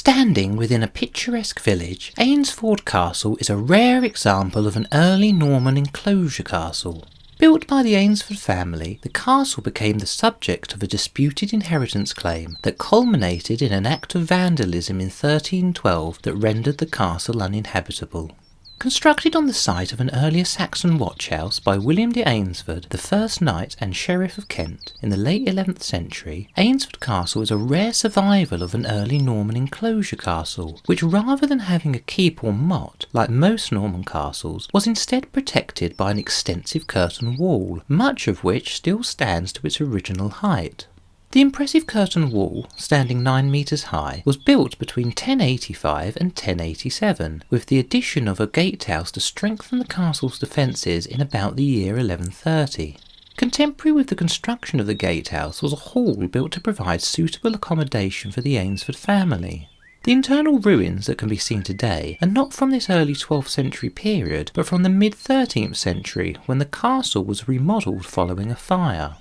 Standing within a picturesque village, Eynsford Castle is a rare example of an early Norman enclosure castle. Built by the Eynsford family, the castle became the subject of a disputed inheritance claim that culminated in an act of vandalism in 1312 that rendered the castle uninhabitable. Constructed on the site of an earlier Saxon watchhouse by William de Eynsford, the first knight and sheriff of Kent, in the late 11th century, Eynsford Castle is a rare survival of an early Norman enclosure castle, which rather than having a keep or motte, like most Norman castles, was instead protected by an extensive curtain wall, much of which still stands to its original height. The impressive curtain wall, standing 9 metres high, was built between 1085 and 1087, with the addition of a gatehouse to strengthen the castle's defences in about the year 1130. Contemporary with the construction of the gatehouse was a hall built to provide suitable accommodation for the Eynsford family. The internal ruins that can be seen today are not from this early 12th century period, but from the mid-13th century, when the castle was remodelled following a fire.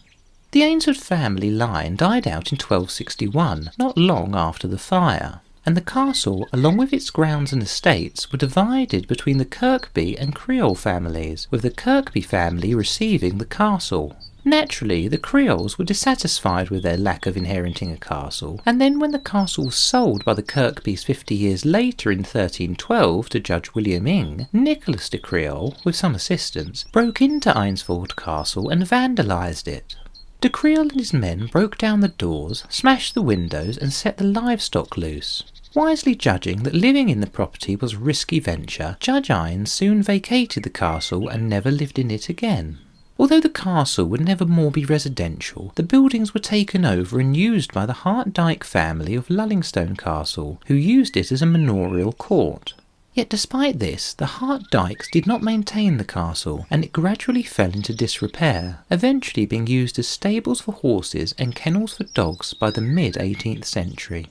The Eynsford family line died out in 1261, not long after the fire, and the castle, along with its grounds and estates, were divided between the Kirkby and Creole families, with the Kirkby family receiving the castle. Naturally, the Creoles were dissatisfied with their lack of inheriting a castle, and then when the castle was sold by the Kirkbys 50 years later in 1312 to Judge William Ing, Nicholas de Creole, with some assistance, broke into Eynsford Castle and vandalised it. De Creole and his men broke down the doors, smashed the windows and set the livestock loose. Wisely judging that living in the property was a risky venture, Judge Eynes soon vacated the castle and never lived in it again. Although the castle would never more be residential, the buildings were taken over and used by the Hart-Dyke family of Lullingstone Castle, who used it as a manorial court. Yet despite this, the Hart-Dykes did not maintain the castle, and it gradually fell into disrepair, eventually being used as stables for horses and kennels for dogs by the mid-18th century.